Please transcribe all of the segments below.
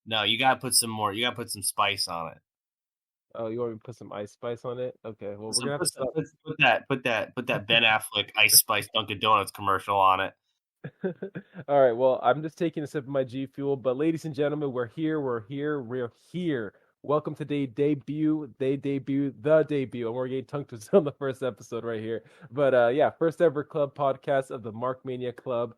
No, you gotta put some more. You gotta put some spice on it. Oh, you want me to put some ice spice on it? Okay, well, we're gonna have to stop. Put that Ben Affleck Ice Spice Dunkin' Donuts commercial on it. All right, well, I'm just taking a sip of my G Fuel, but ladies and gentlemen, we're here. Welcome to the debut, the debut, and we're getting tongue twisted on the first episode right here. But yeah, first ever club podcast of the Mark Mania Club.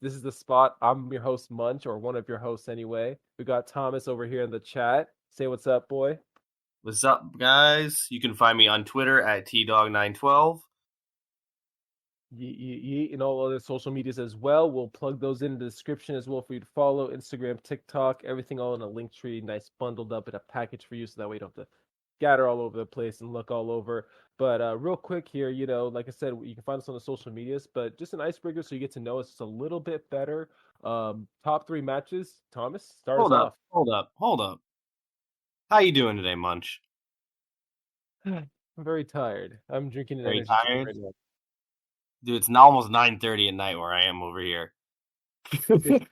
This is the spot. I'm your host, Munch, or one of your hosts anyway. We got Thomas over here in the chat. Say what's up, boy. What's up, guys? You can find me on Twitter at TDog912. And all other social medias as well. We'll plug those in the description as well for you to follow Instagram, TikTok, everything all in a link tree, nice bundled up in a package for you, so that way you don't have to scatter all over the place and look all over. But real quick here, like I said, you can find us on the social medias, but just an icebreaker so you get to know us just a little bit better. Top three matches. Thomas, start us off. Hold up. How you doing today, Munch? I'm very tired. I'm drinking an Very energy drink tired? right now. Dude, it's now almost 9:30 at night where I am over here. 6:26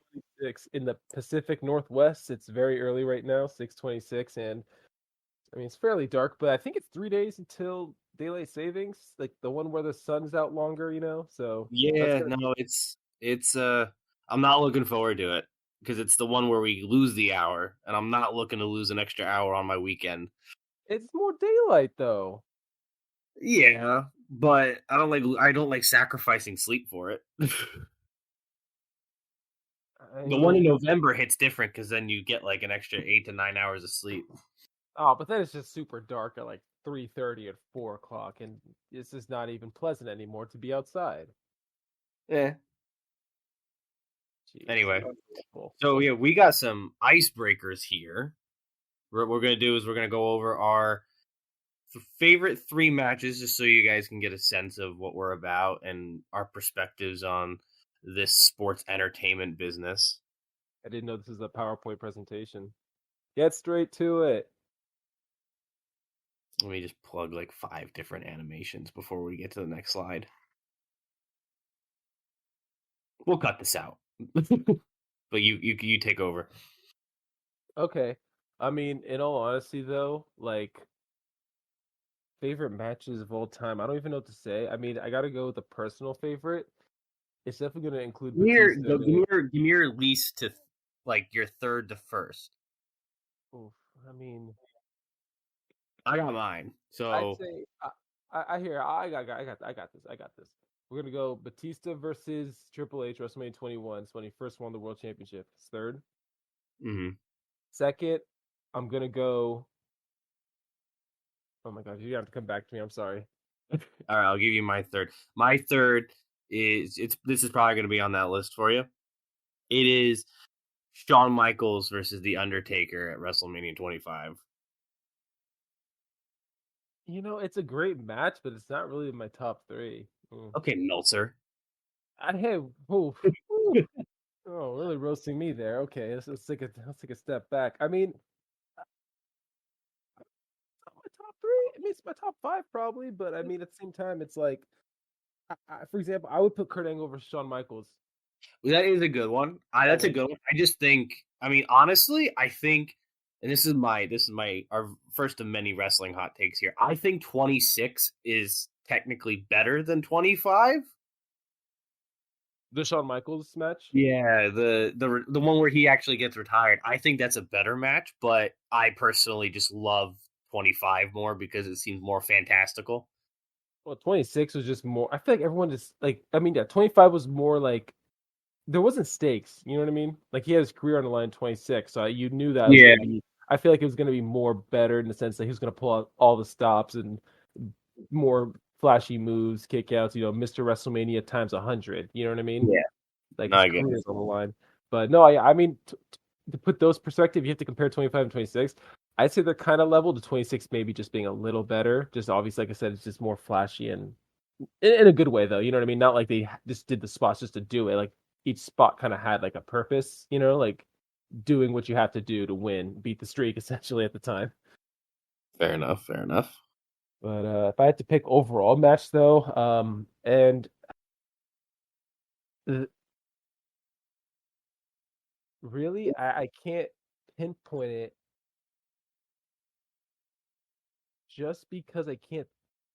in the Pacific Northwest. It's very early right now, 6:26, and I mean, it's fairly dark, but I think it's 3 days until daylight savings, like the one where the sun's out longer, So that's Yeah, gonna no, it's I'm not looking forward to it because it's the one where we lose the hour, and I'm not looking to lose an extra hour on my weekend. it's more daylight though. Yeah, but I don't like sacrificing sleep for it. I The one in mean, November hits different because then you get like an extra 8 to 9 hours of sleep. oh, but then it's just super dark at like 3:30 at 4 o'clock, and it's just not even pleasant anymore to be outside. Yeah. Jeez, Anyway, unbelievable. so yeah, we got some icebreakers here. What we're gonna do is we're gonna go over our favorite three matches, just so you guys can get a sense of what we're about and our perspectives on this sports entertainment business. I didn't know this was a PowerPoint presentation. Get straight to it. Let me just plug like 5 different animations before we get to the next slide. We'll cut this out, but you take over. Okay. I mean, in all honesty, though, like favorite matches of all time. I don't even know what to say. I mean, I gotta go with a personal favorite. It's definitely gonna include Batista. Give me your least to like your third to first. Oof, I mean, I got mine. I'd So say I hear I got this. We're gonna go Batista versus Triple H WrestleMania 21. It's when he first won the World Championship. It's third. mhm. Second, I'm gonna go. Oh my God, you have to come back to me. I'm sorry. All right, I'll give you my third. My third is this is probably going to be on that list for you. It is Shawn Michaels versus The Undertaker at WrestleMania 25. It's a great match, but it's not really in my top three. Okay, Meltzer. I have. Oh, really roasting me there. Okay, let's take a step back. I mean, it's not my top three. I mean, it's my top five probably, but I mean, at the same time, it's like, for example, I would put Kurt Angle over Shawn Michaels. That is a good one. That's a good one. I just think, I mean, honestly, I think, and this is my our first of many wrestling hot takes here. I think 26 is technically better than 25. The Shawn Michaels match. Yeah, the one where he actually gets retired. I think that's a better match, but I personally just love 25 more because it seems more fantastical. Well, 26 was just more. I feel like everyone just like. I mean, yeah, 25 was more like there wasn't stakes. You know what I mean? Like he had his career on the line 26, so you knew that was Yeah. gonna be. I feel like it was gonna be more better in the sense that he was gonna pull out all the stops and more flashy moves, kickouts. Mr. WrestleMania times 100. You know what I mean? Yeah. Like No, his I get career's it. on the line. But no, I mean, to put those perspective, you have to compare 25 and 26. I'd say they're kind of level. The 26 maybe just being a little better. Just obviously, like I said, it's just more flashy and in a good way, though. You know what I mean? Not like they just did the spots just to do it. Like each spot kind of had like a purpose. Like doing what you have to do to win, beat the streak, essentially at the time. Fair enough. Fair enough. But if I had to pick overall match, though, and really, I can't pinpoint it just because I can't.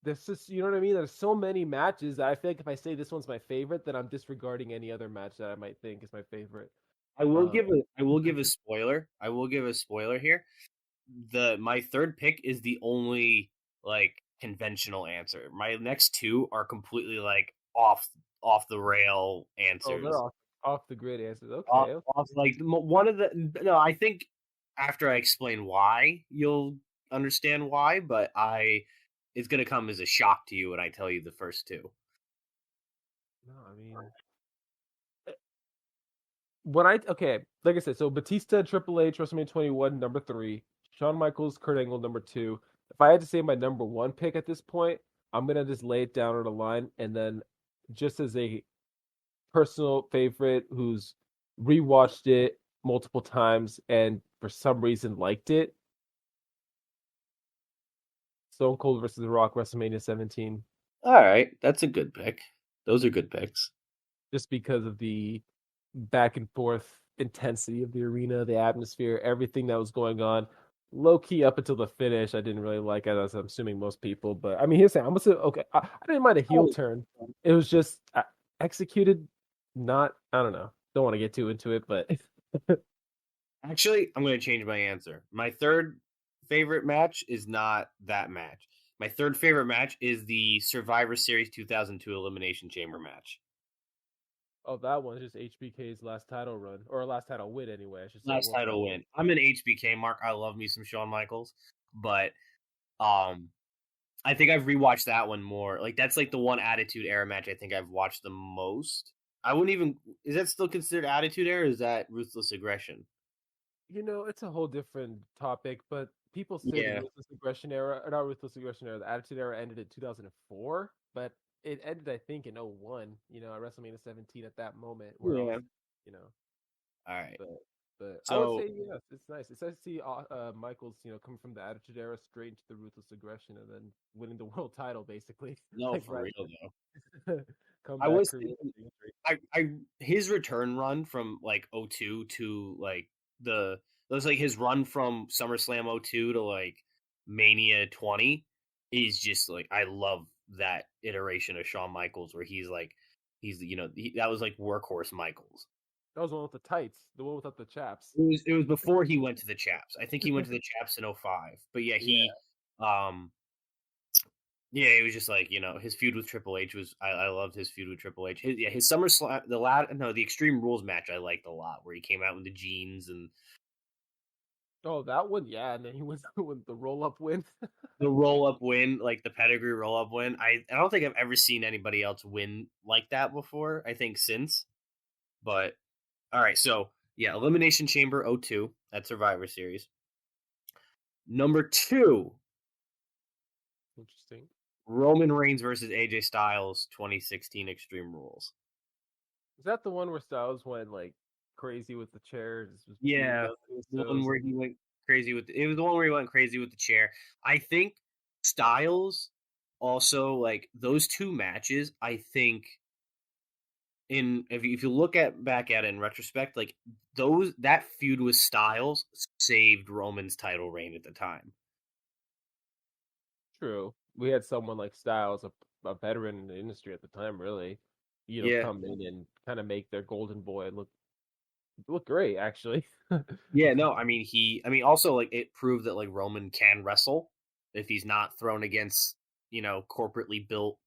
This is, you know what I mean? There's so many matches that I feel like if I say this one's my favorite, then I'm disregarding any other match that I might think is my favorite. Um, I will give a spoiler. I will give a spoiler here. My third pick is the only like conventional answer. My next two are completely like off the rail oh, they're answers. off the grid answers. Off, Okay, okay. off like one of the no, I think after I explain why you'll understand why, but I it's gonna come as a shock to you when I tell you the first two. No, I mean, when I okay, like I said, so Batista, Triple H, WrestleMania 21, number 3, Shawn Michaels, Kurt Angle, number 2. If I had to say my number 1 pick at this point, I'm gonna just lay it down on the line, and then just as a personal favorite who's rewatched it multiple times and for some reason liked it, Stone Cold versus The Rock, WrestleMania 17, All right, that's a good pick. Those are good picks. just because of the back and forth intensity of the arena, the atmosphere, everything that was going on. Low key up until the finish, I didn't really like it, as I'm assuming most people. But I mean, here's the thing. I'm gonna say, okay, I didn't mind a heel Oh, turn. It was just executed not. I don't know. Don't want to get too into it, but actually, I'm going to change my answer. My third favorite match is not that match. My third favorite match is the Survivor Series 2002 Elimination Chamber match. oh, that one's just HBK's last title run or last title win anyway. I should say Last world title title. win. I'm an HBK mark. I love me some Shawn Michaels, but um, I think I've rewatched that one more. Like that's like the one Attitude Era match I think I've watched the most. I wouldn't even. Is that still considered Attitude Era? Or is that Ruthless Aggression? You know, it's a whole different topic, but people say the Yeah. Ruthless Aggression era, or not Ruthless Aggression era, the Attitude era ended in 2004, but it ended, I think, in '01. You know, at WrestleMania 17 at that moment where I was, Yeah. you know, All right. but I would So say yes, it's nice. It's nice to see Michaels, you know, coming from the Attitude era straight into the Ruthless Aggression and then winning the world title, basically, no, like for right, real though. I comeback was career. thinking, I his return run from like '02 to like the it was like his run from SummerSlam '02 to like Mania 20 is just like I love that iteration of Shawn Michaels where he's that was like workhorse Michaels. That was the one with the tights, the one without the chaps. It was before he went to the Chaps. I think he went to the Chaps in '05. But yeah, Yeah. um yeah, it was just like his feud with Triple H was I loved his feud with Triple H. His SummerSlam the Extreme Rules match I liked a lot where he came out with the jeans and Oh, that one, yeah, and then he was with the roll up win. the roll up win, like the pedigree roll up win. I don't think I've ever seen anybody else win like that before. I think since, but all right, so yeah, Elimination Chamber '02 at Survivor Series. Number 2, Interesting. Roman Reigns versus AJ Styles 2016 Extreme Rules. Is that the one where Styles went like crazy with the chairs, was beating Yeah, up the one Usos? where he went crazy with it was the one where he went crazy with the chair. I think Styles also like those two matches. I think if you look at back at it in retrospect, like that feud with Styles saved Roman's title reign at the time. True. We had someone like Styles, a veteran in the industry at the time, really, you know, Yeah, come in and kind of make their golden boy look great, actually. yeah. No, I mean, also like it proved that like Roman can wrestle if he's not thrown against corporately built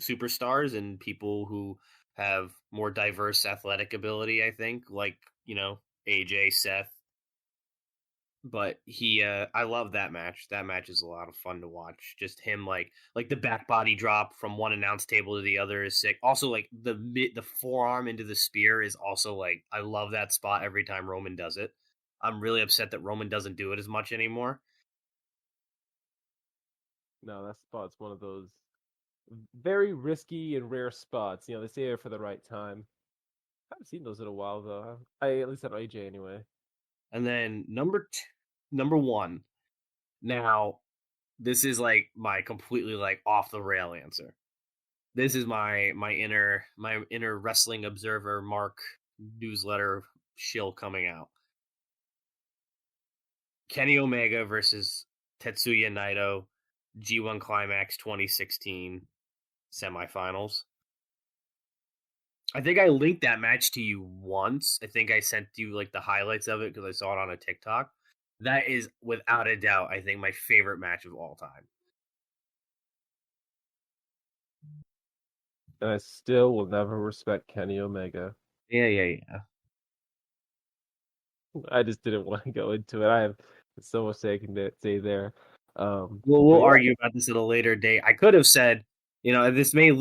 superstars and people who have more diverse athletic ability, I think, like, AJ, Seth. But I love that match. That match is a lot of fun to watch. Just him like the back body drop from one announce table to the other is sick. Also like the forearm into the spear is also like I love that spot every time Roman does it. I'm really upset that Roman doesn't do it as much anymore. No, that spot's one of those very risky and rare spots. You know, they say it for the right time. I haven't seen those in a while though. I at least at AJ anyway. And then number 1. Now, this is like my completely like off the rail answer. This is my inner wrestling observer Mark newsletter shill coming out. Kenny Omega versus Tetsuya Naito, G1 Climax 2016 semifinals. I think I linked that match to you once. I think I sent you like the highlights of it because I saw it on a TikTok. That is without a doubt, I think, my favorite match of all time. And I still will never respect Kenny Omega. Yeah. I just didn't want to go into it. I have so much I can say there. Well, But we'll yeah, argue about this at a later date. I could have said, this may,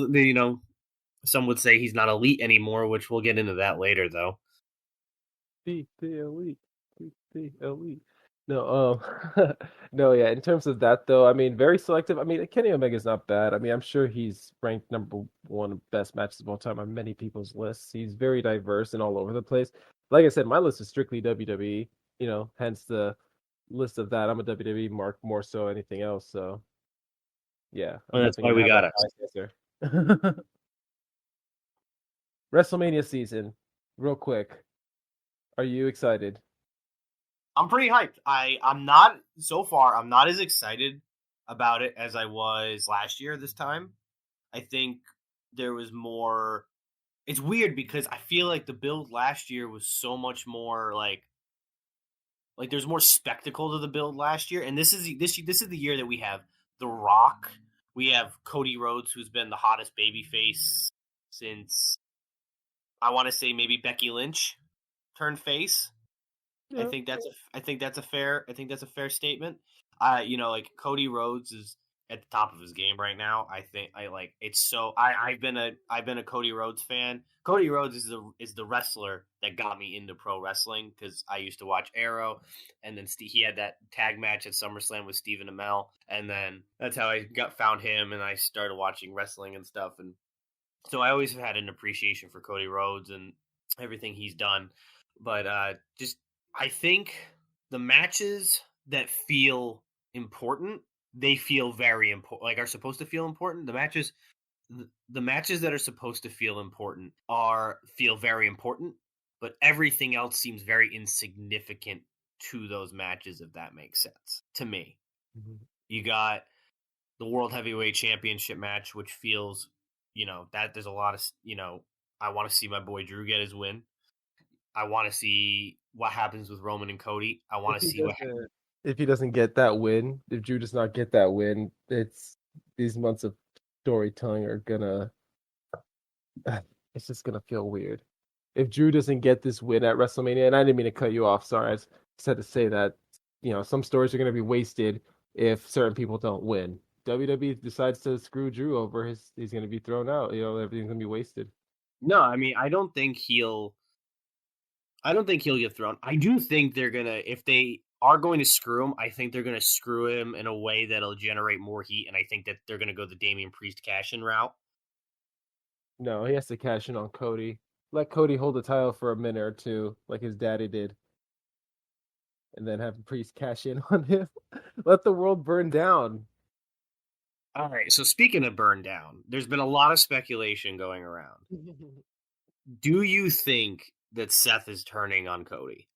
some would say he's not elite anymore, which we'll get into that later, though. the elite, the elite. No, no, yeah. In terms of that, though, I mean, very selective. I mean, Kenny Omega's not bad. I mean, I'm sure he's ranked number one of best matches of all time on many people's lists. He's very diverse and all over the place. Like I said, my list is strictly WWE. Hence the list of that. I'm a WWE mark more so anything else. So yeah, I'm Well, that's definitely why gonna we have got that us. bias there. WrestleMania season, real quick. Are you excited? I'm pretty hyped. I'm not so far. I'm not as excited about it as I was last year. This time, I think there was more. It's weird because I feel like the build last year was so much more like there's more spectacle to the build last year, and this is the year that we have The Rock, we have Cody Rhodes, who's been the hottest babyface since I want to say maybe Becky Lynch turned face. Yeah. I think that's a fair statement. Like Cody Rhodes is at the top of his game right now. I think I like it's so I've been a Cody Rhodes fan. Cody Rhodes is the wrestler that got me into pro wrestling because I used to watch Arrow, and then he had that tag match at SummerSlam with Stephen Amell, and then that's how I found him, and I started watching wrestling and stuff, and so I always had an appreciation for Cody Rhodes and everything he's done. But just I think the matches that feel important, they feel very important. Like are supposed to feel important. The matches that are supposed to feel important feel very important, but everything else seems very insignificant to those matches. If that makes sense to me, Mhm. you got the World Heavyweight Championship match, which feels, that there's a lot of, I want to see my boy Drew get his win. I want to see what happens with Roman and Cody. I If want to he see what. doesn't, if he doesn't get that win, if Drew does not get that win, it's these months of storytelling are gonna. It's just gonna feel weird. If Drew doesn't get this win at WrestleMania, and I didn't mean to cut you off, sorry, I just had to say that. Some stories are gonna be wasted if certain people don't win. WWE decides to screw Drew over, he's gonna be thrown out. Everything's gonna be wasted. No, I mean, I don't think he'll get thrown. I do think they're gonna, if they are going to screw him, I think they're gonna screw him in a way that'll generate more heat, and I think that they're gonna go the Damian Priest cash-in route. No, he has to cash in on Cody. Let Cody hold the title for a minute or two, like his daddy did, and then have Priest cash in on him. Let the world burn down. All right. So speaking of burn down, there's been a lot of speculation going around. Do you think that Seth is turning on Cody?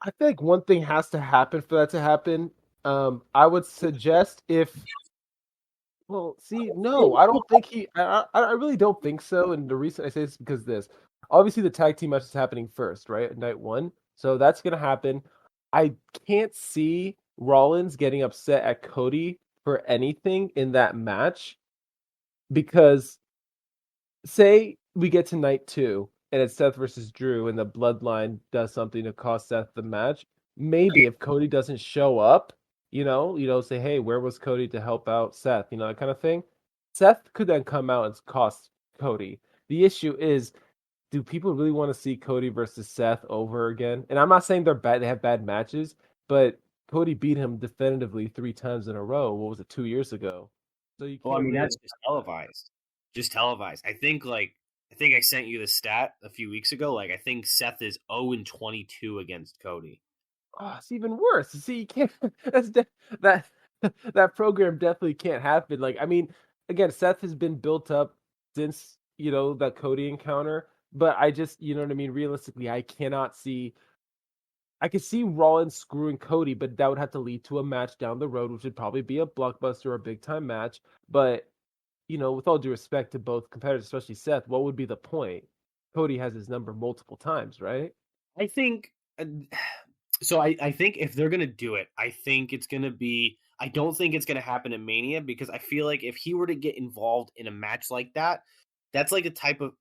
I feel like one thing has to happen for that to happen. I would suggest if well, see, no, I don't think I really don't think so. And the reason I say this is because this, obviously, the tag team match is happening first, right? At night one, so that's gonna happen. I can't see Rollins getting upset at Cody for anything in that match because say we get to night two and it's Seth versus Drew and the bloodline does something to cost Seth the match. Maybe if Cody doesn't show up, say, hey, where was Cody to help out Seth? That kind of thing. Seth could then come out and cost Cody. The issue is, do people really want to see Cody versus Seth over again? And I'm not saying they're bad, they have bad matches, but Cody beat him definitively 3 times in a row. What was it, 2 years ago? So you Well, I can't mean, really. that's just televised. Just televised. I think I sent you the stat a few weeks ago. Like I think Seth is 0-22 against Cody. Oh, it's even worse. See, you can't. That that program definitely can't happen. Like, I mean, again, Seth has been built up since that Cody encounter, but I just, you know what I mean. Realistically, I cannot see. I could see Rollins screwing Cody, but that would have to lead to a match down the road, which would probably be a blockbuster or a big time match. But with all due respect to both competitors, especially Seth, what would be the point? Cody has his number multiple times, right? I think uh, so. I think if they're gonna do it, I think it's gonna be. I don't think it's gonna happen in Mania because I feel like if he were to get involved in a match like that, that's like a type of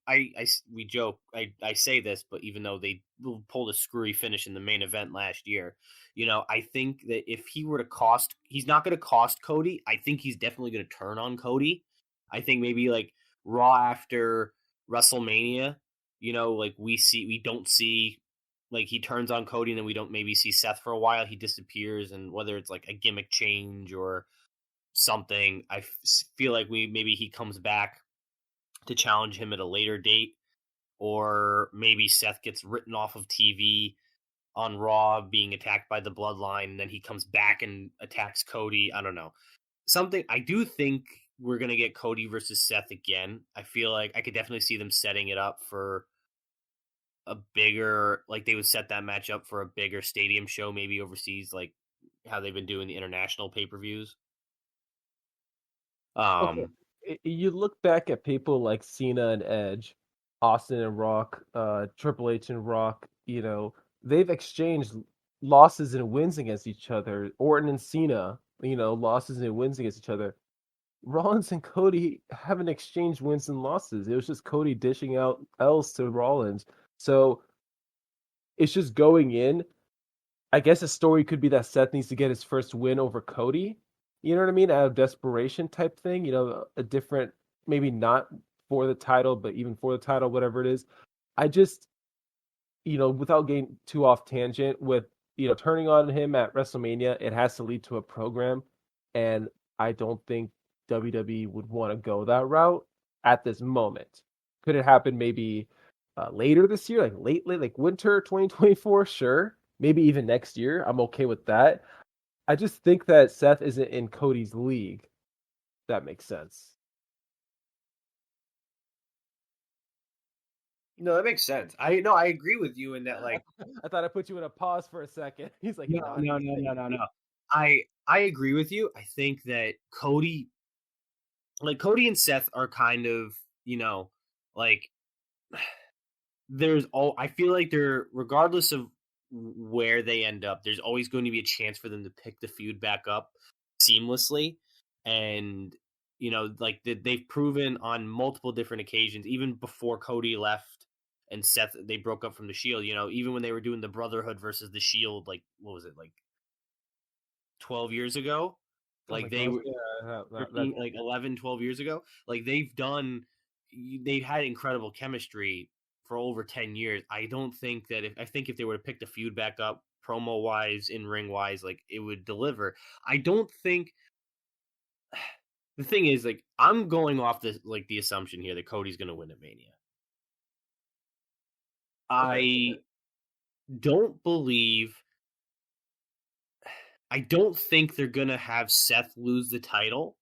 we joke. I say this, but even though they pulled a screwy finish in the main event last year, I think that if he were to cost, he's not going to cost Cody. I think he's definitely going to turn on Cody. I think maybe like Raw after WrestleMania, like we don't see like he turns on Cody and then we don't maybe see Seth for a while. He disappears, and whether it's like a gimmick change or something, I feel like maybe he comes back to challenge him at a later date, or maybe Seth gets written off of TV on Raw being attacked by the Bloodline, and then he comes back and attacks Cody. I don't know. Something I do think we're gonna get Cody versus Seth again. I feel like I could definitely see them setting it up for a bigger, like they would set that match up for a bigger stadium show, maybe overseas, like how they've been doing the international pay-per-views. Okay. Um, You look back at people like Cena and Edge, Austin and Rock, Triple H and Rock, they've exchanged losses and wins against each other. Orton and Cena, losses and wins against each other. Rollins and Cody haven't exchanged wins and losses. It was just Cody dishing out L's to Rollins. So it's just going in. I guess a story could be that Seth needs to get his first win over Cody. You know what I mean? Out of desperation type thing. A different, maybe not for the title, but even for the title, whatever it is. I just, without getting too off tangent, with turning on him at WrestleMania, it has to lead to a program, and I don't think WWE would want to go that route at this moment. Could it happen maybe later this year, like late, like winter 2024? Sure, maybe even next year. I'm okay with that. I just think that Seth isn't in Cody's league. That makes sense. no, that makes sense. I agree with you in that, like, I thought I put you in a pause for a second. He's like, no, nodding no, his no, head. no, no, no. I agree with you. I think that Cody and Seth are kind of, like there's all I feel like they're regardless of where they end up, there's always going to be a chance for them to pick the feud back up seamlessly. And like they've proven on multiple different occasions, even before Cody left and Seth they broke up from the Shield, even when they were doing the Brotherhood versus the Shield, like what was it, like 12 years ago, Oh my like they gosh, were yeah, that 13, like 11, 12 years ago, like they've had incredible chemistry for over 10 years. I don't think that I think if they were to pick the feud back up promo wise, in ring wise, like it would deliver. I don't think the thing is, like, I'm going off the assumption here that Cody's going to win at Mania. okay. I don't believe I don't think they're going to have Seth lose the title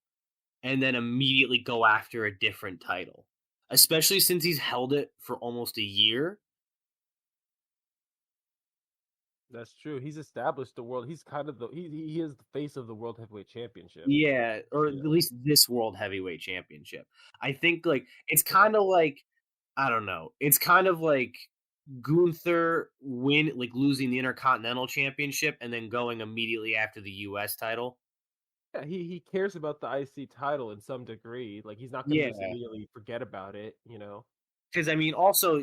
and then immediately go after a different title, especially since he's held it for almost a year. That's true. He's established the world. He's kind of he is the face of the World Heavyweight Championship. Yeah, or at You know. least this World Heavyweight Championship. I think like it's kind of like I don't know. It's kind of like Gunther losing the Intercontinental Championship and then going immediately after the US title. Yeah, he cares about the IC title in some degree. Like he's not going to Yeah, just immediately forget about it. because I mean, also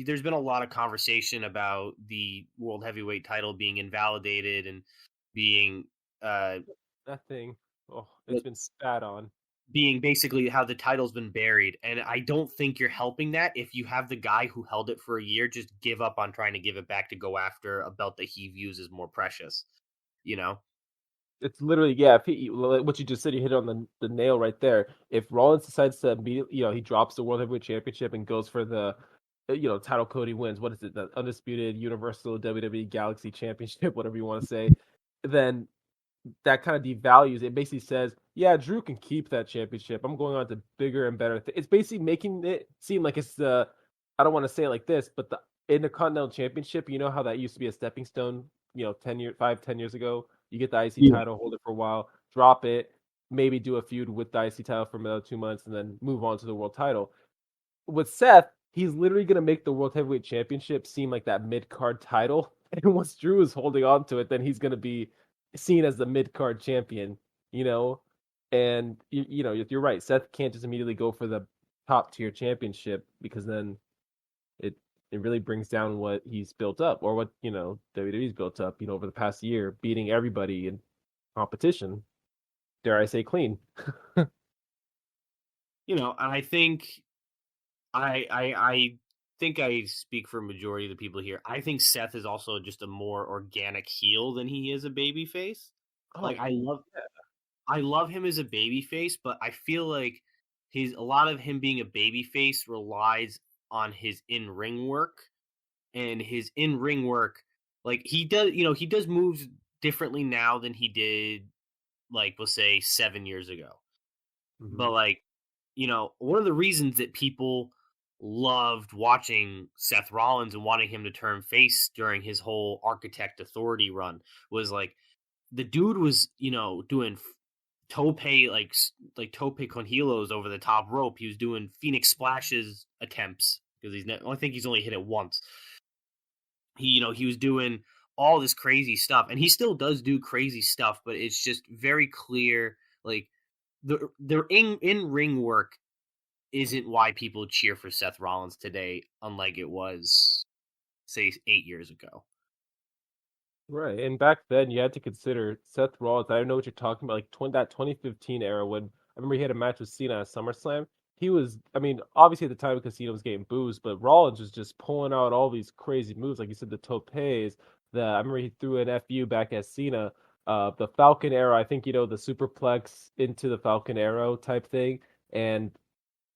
there's been a lot of conversation about the World Heavyweight title being invalidated and being uh That thing, oh, it's been spat on. being basically how the title's been buried. And I don't think you're helping that if you have the guy who held it for a year just give up on trying to give it back to go after a belt that he views as more precious, you know? It's literally, yeah. If what you just said, you hit on the nail right there. If Rollins decides to immediately, he drops the World Heavyweight Championship and goes for the, title, Cody wins. What is it? The undisputed Universal WWE Galaxy Championship, whatever you want to say. Then that kind of devalues it. Basically says, yeah, Drew can keep that championship. I'm going on to bigger and better. It's basically making it seem like it's the, I don't want to say it like this, but the Intercontinental Championship. You know how that used to be a stepping stone 10 years ago. You get the IC Yeah. title, hold it for a while, drop it, maybe do a feud with the IC title for another 2 months, and then move on to the world title. With Seth, he's literally going to make the World Heavyweight Championship seem like that mid card title. And once Drew is holding on to it, then he's going to be seen as the mid card champion, you know? And, you're right. Seth can't just immediately go for the top tier championship because then it it really brings down what he's built up or what, WWE's built up, over the past year, beating everybody in competition. Dare I say clean. And I think I think I speak for a majority of the people here. I think Seth is also just a more organic heel than he is a babyface. Like Oh, I love him as a babyface, but I feel like a lot of him being a babyface relies on his in-ring work, and his in-ring work, like he does moves differently now than he did, like, we'll say 7 years ago. hmm But like, one of the reasons that people loved watching Seth Rollins and wanting him to turn face during his whole Architect Authority run was like the dude was, doing tope like tope con helos over the top rope. He was doing Phoenix splashes attempts because I think he's only hit it once. He was doing all this crazy stuff, and he still does do crazy stuff, but it's just very clear, like the in ring work isn't why people cheer for Seth Rollins today, unlike it was, say, 8 years ago. Right. And back then, you had to consider Seth Rollins. I don't know what you're talking about, like that 2015 era when I remember he had a match with Cena at SummerSlam. He was, I mean, obviously at the time because Cena was getting boos, but Rollins was just pulling out all these crazy moves. Like you said, the topes, I remember he threw an FU back at Cena. The Falcon Arrow, I think, the superplex into the Falcon Arrow type thing. And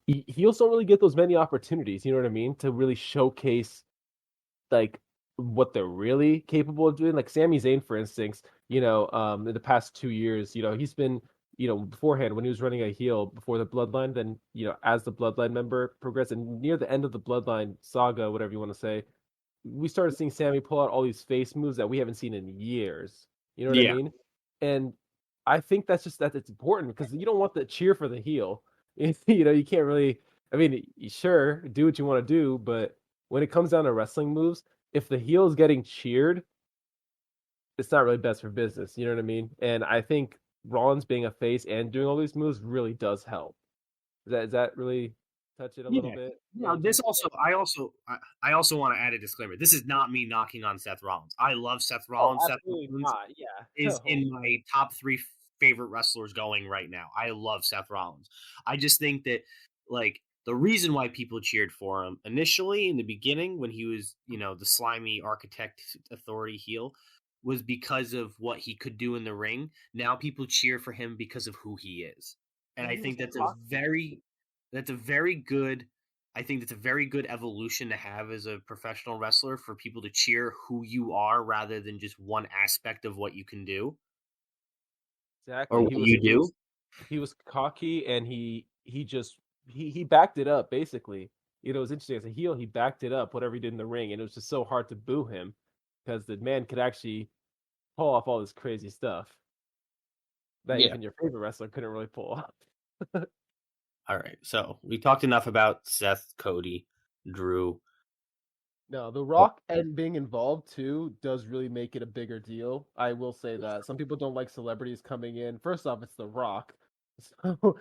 he'll still really get those many opportunities, you know what I mean? To really showcase like what they're really capable of doing. Like Sami Zayn, for instance, in the past 2 years, he's been, beforehand when he was running a heel before the Bloodline, then as the Bloodline member progressed, and near the end of the Bloodline saga, whatever you want to say, we started seeing Sammy pull out all these face moves that we haven't seen in years. You know what I Yeah. mean? And I think that it's important because you don't want the cheer for the heel. You can't really. I mean, sure, do what you want to do, but when it comes down to wrestling moves, if the heel is getting cheered, it's not really best for business. You know what I mean? And I think Rollins being a face and doing all these moves really does help. Is that really touch it a little Yeah. bit? Now, this also, I also want to add a disclaimer. This is not me knocking on Seth Rollins. I love Seth Oh, Rollins. Seth absolutely Rollins not. Yeah. is No. in my top three favorite wrestlers going right now. I love Seth Rollins. I just think that, like, the reason why people cheered for him initially in the beginning when he was, the slimy Architect Authority heel was because of what he could do in the ring. Now people cheer for him because of who he is. And And I he was think that's cocky. a very good I think that's a very good evolution to have as a professional wrestler, for people to cheer who you are rather than just one aspect of what you can do or Exactly. what you do. He was cocky and he backed it up basically. It was interesting as a heel, he backed it up, whatever he did in the ring, and it was just so hard to boo him because the man could actually pull off all this crazy stuff that Yeah. even your favorite wrestler couldn't really pull off. All right. So we talked enough about Seth, Cody, Drew. No, The Oh, Rock and being involved too does really make it a bigger deal. I will say that. Some people don't like celebrities coming in. First off, it's The Rock. So,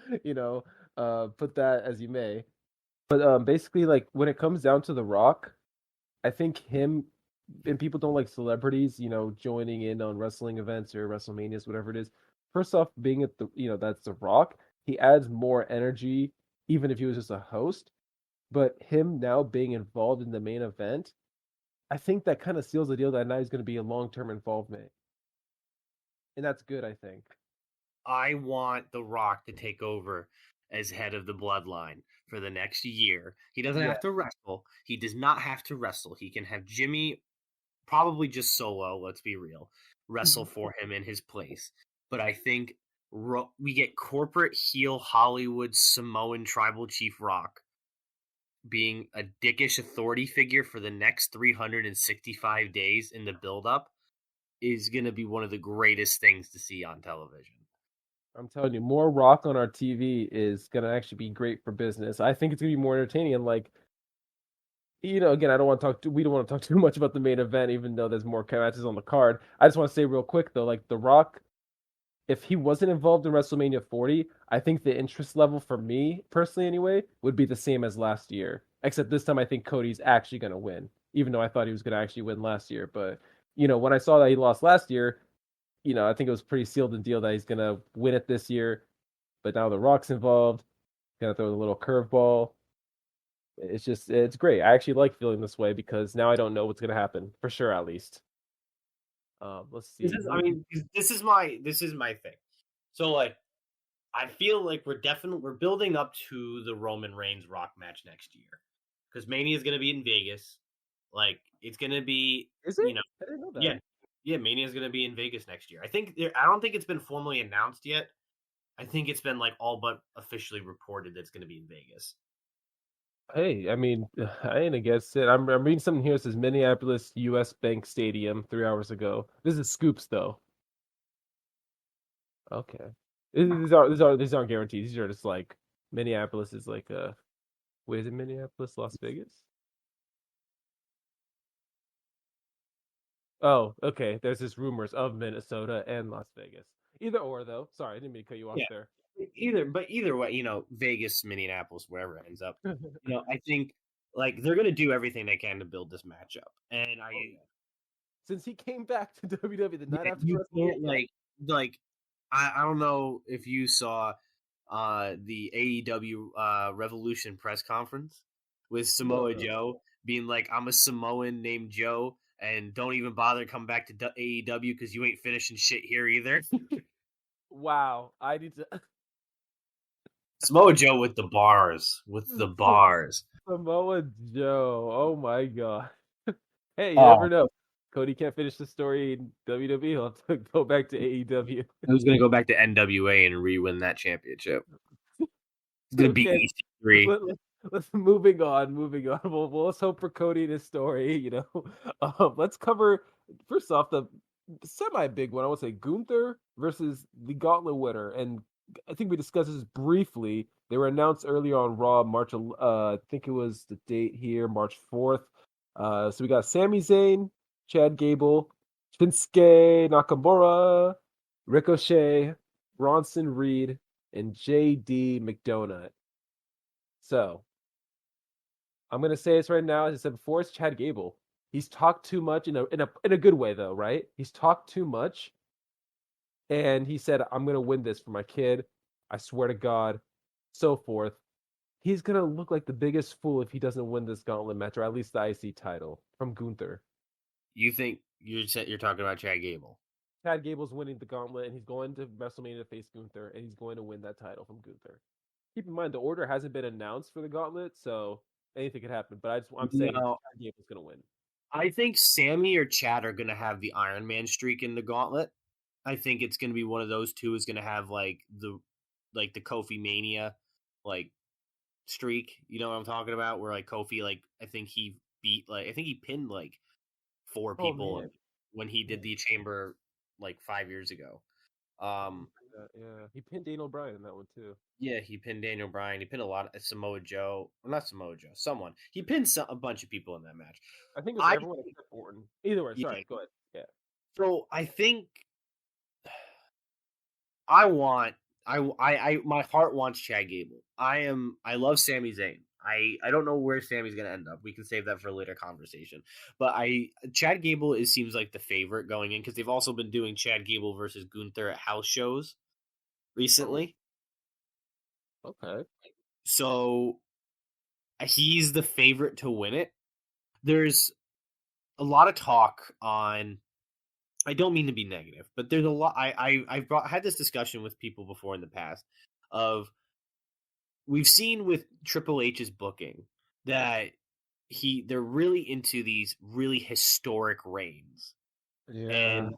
put that as you may. But basically, like when it comes down to The Rock, I think him and people don't like celebrities, joining in on wrestling events or WrestleManias, whatever it is. First off, being at that's The Rock, he adds more energy, even if he was just a host. But him now being involved in the main event, I think that kind of seals the deal that now he's going to be a long-term involvement, and that's good. I think. I want The Rock to take over as head of the Bloodline for the next year. He doesn't Yeah. have to wrestle. He does not have to wrestle. He can have Jimmy, probably just solo, let's be real, wrestle for him in his place. But I think we get corporate heel Hollywood Samoan tribal chief Rock being a dickish authority figure for the next 365 days in the build-up. is going to be one of the greatest things to see on television. I'm telling you, more Rock on our TV is gonna actually be great for business. I think it's gonna be more entertaining and like, again, I don't want to talk. We don't want to talk too much about the main event, even though there's more matches on the card. I just want to say real quick though, like The Rock, if he wasn't involved in WrestleMania 40, I think the interest level for me personally, anyway, would be the same as last year. Except this time, I think Cody's actually gonna win, even though I thought he was gonna actually win last year. But when I saw that he lost last year, I think it was pretty sealed and deal that he's gonna win it this year. But now The Rock's involved, gonna throw a little curveball. It's great. I actually like feeling this way because now I don't know what's gonna happen for sure, at least. Let's This see. is, I mean, this is my thing. So like, I feel like we're building up to the Roman Reigns Rock match next year because Mania is going to be in Vegas. Like, it's going to be, Is it? I didn't know that. yeah, Mania is going to be in Vegas next year. I don't think it's been formally announced yet. I think it's been like all but officially reported that it's going to be in Vegas. Hey, I mean, I ain't against it. I'm reading something here that says Minneapolis U.S. Bank Stadium 3 hours ago. This is scoops though. Okay, these aren't guarantees. These are just like Minneapolis is like wait, is it Minneapolis, Las Vegas? Oh, okay. There's this rumors of Minnesota and Las Vegas. Either or though. Sorry, I didn't mean to cut you off Yeah, there. either way, Vegas, Minneapolis, wherever it ends up, I think like they're going to do everything they can to build this matchup, and Oh yeah. Since he came back to WWE the night yeah, after you can't WrestleMania. like I don't know if you saw the AEW Revolution press conference with No, Samoa no. Joe being like, "I'm a Samoan named Joe, and don't even bother to come back to AEW because you ain't finishing shit here either." Wow. I need to Samoa Joe with the bars, with the bars. Samoa Joe. Oh my god. Hey, you never Oh, know. Cody can't finish the story in WWE. He'll have to go back to AEW. who's gonna go back to NWA and re-win that championship? He's gonna beat Okay. EC3. Let's moving on. Moving on. Well, let's hope for Cody and his story. Let's cover first off the semi big one. I would say Gunther versus the Gauntlet winner, and I think we discussed this briefly. They were announced earlier on Raw, I think it was the date here, March 4th. So we got Sami Zayn, Chad Gable, Shinsuke Nakamura, Ricochet, Bronson Reed, and JD McDonough. So I'm gonna say this right now. As I said before, it's Chad Gable. He's talked too much in a good way though, right? He's talked too much, and he said, "I'm gonna win this for my kid. I swear to God," so forth. He's gonna look like the biggest fool if he doesn't win this gauntlet match, or at least the IC title from Gunther. You think you're talking about Chad Gable? Chad Gable's winning the gauntlet, and he's going to WrestleMania to face Gunther, and he's going to win that title from Gunther. Keep in mind the order hasn't been announced for the gauntlet, so anything could happen. But I'm saying No, Chad Gable's gonna win. I think Sammy or Chad are gonna have the Iron Man streak in the gauntlet. I think it's gonna be one of those two is gonna have like the Kofi Mania like streak. You know what I'm talking about? Where like Kofi I think he pinned like four Oh people man, when he yeah. did the chamber like 5 years ago. Um Yeah, he pinned Daniel Bryan in that one too. yeah, he pinned Daniel Bryan. He pinned a lot of Samoa Joe. Well, not Samoa Joe. Someone. He pinned a bunch of people in that match. I think it was I everyone except Orton. Either way, yeah. sorry, go ahead. Yeah. So I think I want I my heart wants Chad Gable. I love Sami Zayn. I don't know where Sammy's gonna end up. We can save that for a later conversation. But Chad Gable seems like the favorite going in because they've also been doing Chad Gable versus Gunther at house shows Oh, recently. okay. So he's the favorite to win it. There's a lot of talk on. I don't mean to be negative, but there's a lot. Had this discussion with people before in the past of we've seen with Triple H's booking that they're really into these really historic reigns, Yeah. and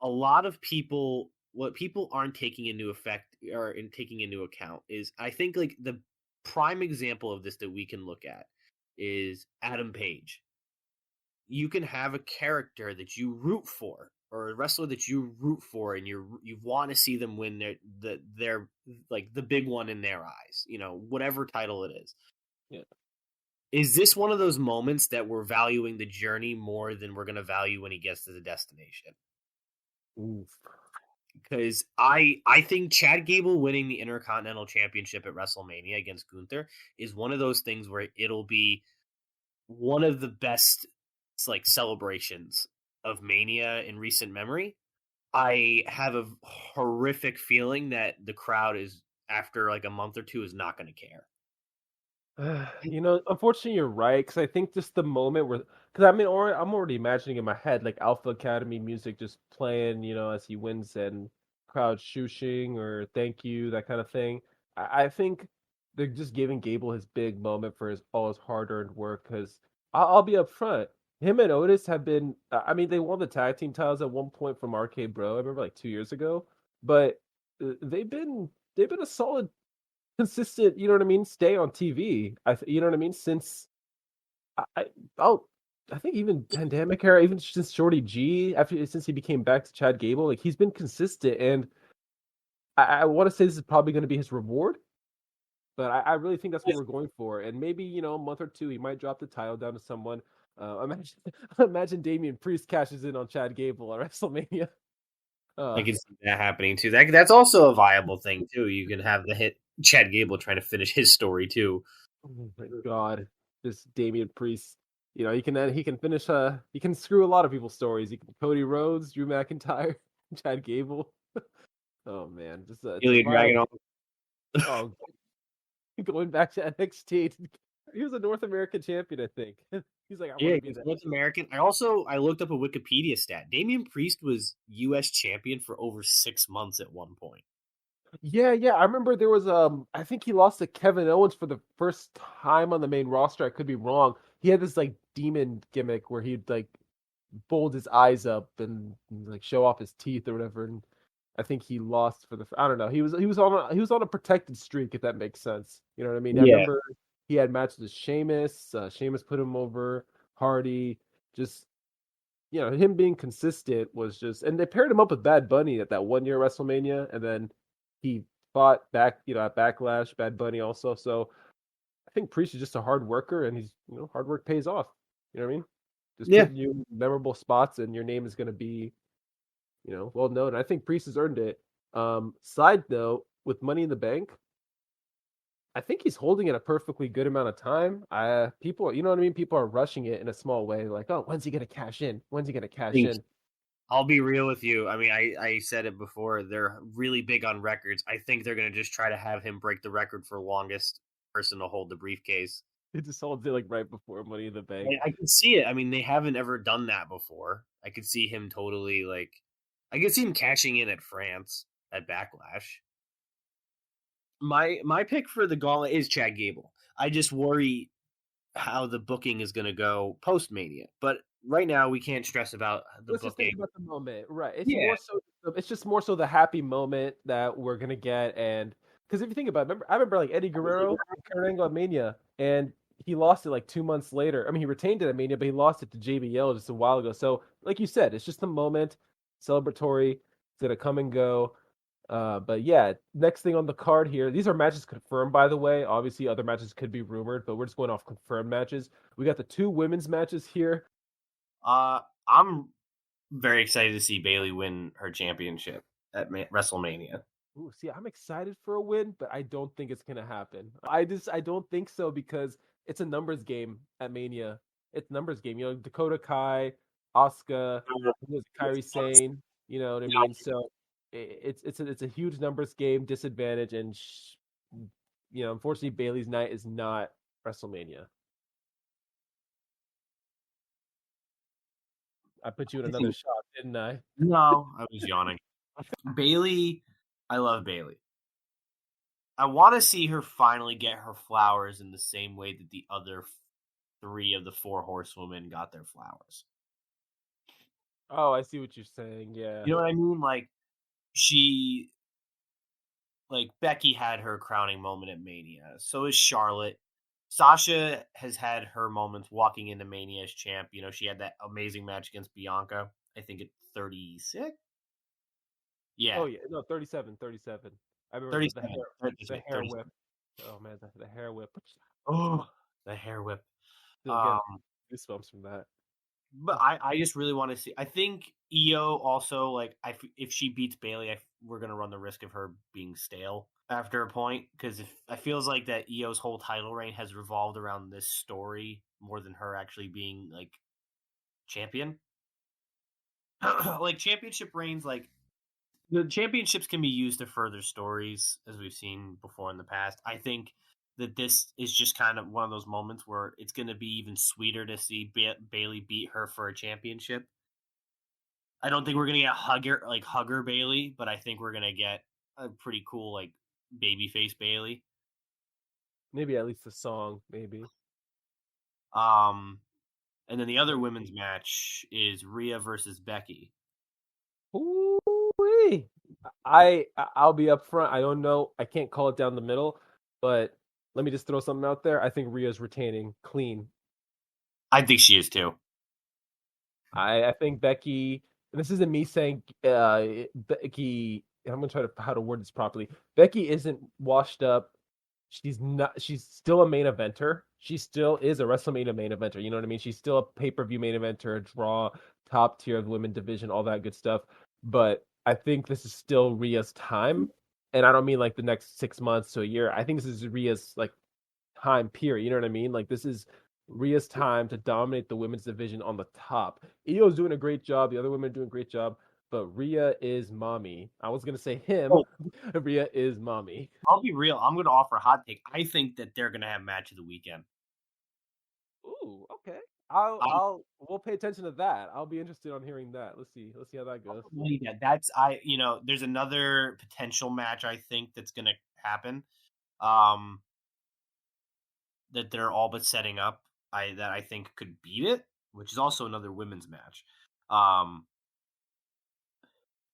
a lot of people what people aren't taking into effect or in taking into account is I think like the prime example of this that we can look at is Adam Page. You can have a character that you root for, or a wrestler that you root for and you want to see them win their like the big one in their eyes, whatever title it is. Yeah. Is this one of those moments that we're valuing the journey more than we're going to value when he gets to the destination? Oof. Because I think Chad Gable winning the Intercontinental Championship at WrestleMania against Gunther is one of those things where it'll be one of the best like celebrations of Mania in recent memory. I have a horrific feeling that the crowd is after like a month or two is not going to care. Unfortunately, you're right because I think just the moment where, because I mean, I'm already imagining in my head like Alpha Academy music just playing, as he wins and crowd shooshing or thank you, that kind of thing. I think they're just giving Gable his big moment for all his hard-earned work. Because I'll be upfront, him and Otis have been. I mean, they won the tag team titles at one point from RK Bro. I remember like 2 years ago, but they've been a solid consistent, you know what I mean, stay on TV. You know what I mean, since I oh I think even pandemic era, even since Shorty G, since he became back to Chad Gable, like he's been consistent, and I want to say this is probably going to be his reward, but I really think that's what we're going for, and maybe a month or two he might drop the title down to someone. Imagine imagine Damian Priest cashes in on Chad Gable at WrestleMania. I Uh, can see that happening too. That's also a viable thing too. You can have the hit Chad Gable trying to finish his story too. Oh my God, this Damian Priest. He can finish. He can screw a lot of people's stories. He can Cody Rhodes, Drew McIntyre, Chad Gable. Oh man, just it's a Ilya viable. Dragunov. Oh, going back to NXT, he was a North American champion, I think. He's like, I want Yeah, to be he's that. North American. I looked up a Wikipedia stat. Damian Priest was U.S. champion for over 6 months at one point. Yeah, yeah. I remember there was I think he lost to Kevin Owens for the first time on the main roster. I could be wrong. He had this like demon gimmick where he'd like bulge his eyes up and like show off his teeth or whatever. And I think he lost for the. I don't know. He was on a protected streak, if that makes sense. You know what I mean? I Yeah, remember he had matches with Sheamus. Sheamus put him over. Hardy. Just him being consistent was just, and they paired him up with Bad Bunny at that 1 year WrestleMania, and then he fought back, at Backlash. Bad Bunny also. So I think Priest is just a hard worker, and he's hard work pays off. You know what I mean? Just yeah. putting you in memorable spots, and your name is going to be well known. I think Priest has earned it. Side note, with Money in the Bank, I think he's holding it a perfectly good amount of time. People, you know what I mean? People are rushing it in a small way, like, oh, when's he gonna cash in? When's he gonna cash in? I'll be real with you. I mean, I said it before. They're really big on records. I think they're going to just try to have him break the record for longest person to hold the briefcase. It just holds it like right before Money in the Bank. I can see it. I mean, they haven't ever done that before. I could see him totally like. I could see him cashing in at France at Backlash. My pick for the gauntlet is Chad Gable. I just worry how the booking is going to go post Mania. But right now, we can't stress about the Let's just think booking. about the moment, right? Yeah, It's just more so the happy moment that we're gonna get, and because if you think about it, I remember like Eddie Guerrero, Kurt Angle at Mania, and he lost it like 2 months later. I mean, he retained it at Mania, but he lost it to JBL just a while ago. So, like you said, it's just the moment, celebratory. It's gonna come and go. But yeah, next thing on the card here, these are matches confirmed, by the way. Obviously, other matches could be rumored, but we're just going off confirmed matches. We got the two women's matches here. I'm very excited to see Bailey win her championship at WrestleMania. Ooh, see, I'm excited for a win, but I don't think it's gonna happen. I don't think so because it's a numbers game at Mania. It's a numbers game. Dakota Kai, Asuka, Kairi Sane. You know what I mean? So it's a huge numbers game disadvantage, and unfortunately, Bailey's night is not WrestleMania. I put you in I another think shot, didn't I? no, I was yawning. Bailey, I love Bailey. I want to see her finally get her flowers in the same way that the other three of the four horsewomen got their flowers. Oh, I see what you're saying. Yeah. You know what I mean? Like she, like Becky had her crowning moment at Mania. So is Charlotte. Sasha has had her moments walking into Mania as champ. You know, she had that amazing match against Bianca, I think at 36. Yeah, Oh yeah, no, 37, 37. I remember the 37. hair, That's the right, hair whip. 37. Oh man, the hair whip. Oh, the hair whip. Still get Um, goosebumps from that. but I just really want to see. I think Io also like if she beats Bailey, we're gonna run the risk of her being stale after a point because if I feels like that Io's whole title reign has revolved around this story more than her actually being like champion. Like championship reigns, like the championships can be used to further stories as we've seen before in the past. I think that this is just kind of one of those moments where it's going to be even sweeter to see Bailey beat her for a championship. I don't think we're going to get hugger Bailey, but I think we're going to get a pretty cool like babyface Bailey. Maybe at least a song, maybe. Um, and then the other women's match is Rhea versus Becky. Ooh-wee. I'll be upfront. I don't know. I can't call it down the middle, but let me just throw something out there. I think Rhea's retaining clean. I think she is too. I think Becky, and this isn't me saying Becky, I'm gonna try to how to word this properly. Becky isn't washed up. She's not. She's still a main eventer. She still is a WrestleMania main eventer. You know what I mean? She's still a pay-per-view main eventer, a draw, top tier of the women division, all that good stuff. But I think this is still Rhea's time, and I don't mean like the next 6 months to a year. I think this is Rhea's like time period. You know what I mean? Like this is Rhea's time to dominate the women's division on the top. Io's doing a great job. The other women are doing a great job. But Rhea is mommy. I was gonna say him. Oh, Rhea is mommy. I'll be real. I'm going to offer a hot take. I think that they're going to have match of the weekend. Ooh, okay. I We'll pay attention to that. I'll be interested on hearing that. Let's see how that goes. Yeah, that's I you know, there's another potential match I think that's gonna happen. Um that they're all but setting up. I think could beat it, which is also another women's match. Um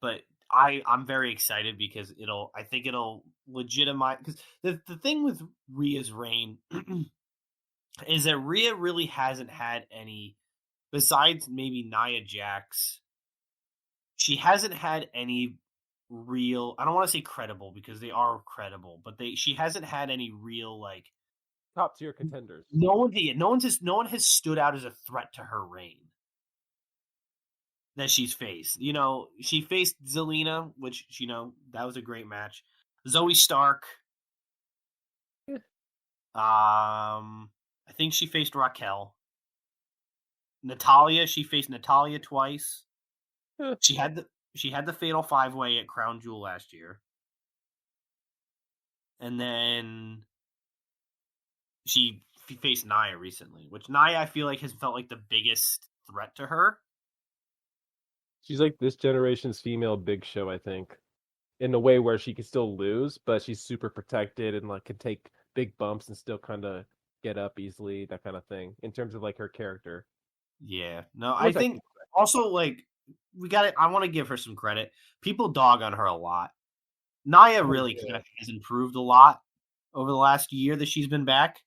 but I'm very excited because I think it'll legitimize because the thing with Rhea's reign is that Rhea really hasn't had any besides maybe Nia Jax. She hasn't had any real I don't want to say credible because they are credible, but she hasn't had any real like Top tier contenders. no one has stood out as a threat to her reign that she's faced. You know, she faced Zelina, which that was a great match. Zoe Stark. Yeah. I think she faced Raquel. Natalia, she faced Natalia twice. Yeah. She had the fatal 5-way at Crown Jewel last year. And then she faced Nia recently, which Nia I feel like has felt like the biggest threat to her. She's like this generation's female Big Show, I think, in a way where she can still lose, but she's super protected and like can take big bumps and still kind of get up easily, that kind of thing. In terms of like her character, Yeah, no, I which I think can. also like we got it. I want to give her some credit. People dog on her a lot. Nia Oh really kind yeah. of has improved a lot over the last year that she's been back.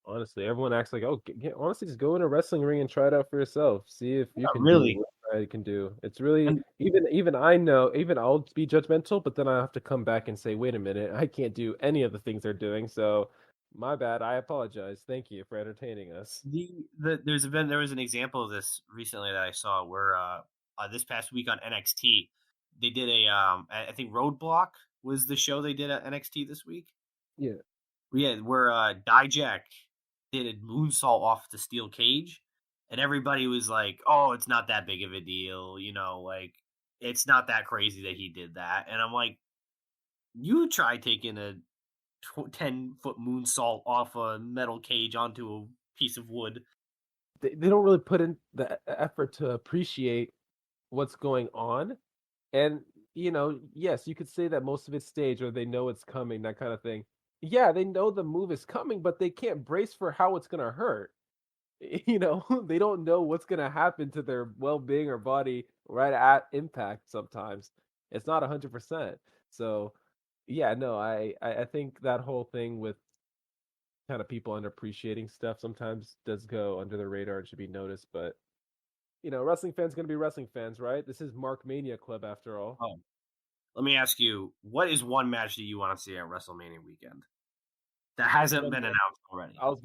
Honestly, everyone acts like, oh, honestly, just go in a wrestling ring and try it out for yourself. See if you Yeah, can do really. what I can do. It's really And even I know, even I'll be judgmental, but then I have to come back and say, wait a minute, I can't do any of the things they're doing. So, my bad. I apologize. Thank you for entertaining us. there was an example of this recently that I saw where this past week on NXT they did I think Roadblock was the show they did at NXT this week. Yeah. Yeah, where Dijak did a moonsault off the steel cage, and everybody was like, "Oh, it's not that big of a deal," like it's not that crazy that he did that. And I'm like, you try taking a 10-foot moonsault off a metal cage onto a piece of wood. They don't really put in the effort to appreciate what's going on. And, yes, you could say that most of it's staged or they know it's coming, that kind of thing. Yeah, they know the move is coming, but they can't brace for how it's going to hurt. They don't know what's going to happen to their well-being or body right at impact sometimes. It's not 100%. So, yeah, no, I think that whole thing with kind of people underappreciating stuff sometimes does go under the radar and should be noticed. But wrestling fans gonna be wrestling fans, right? This is Mark Mania Club after all. Oh, let me ask you, what is one match that you want to see at WrestleMania weekend that hasn't been announced already? I was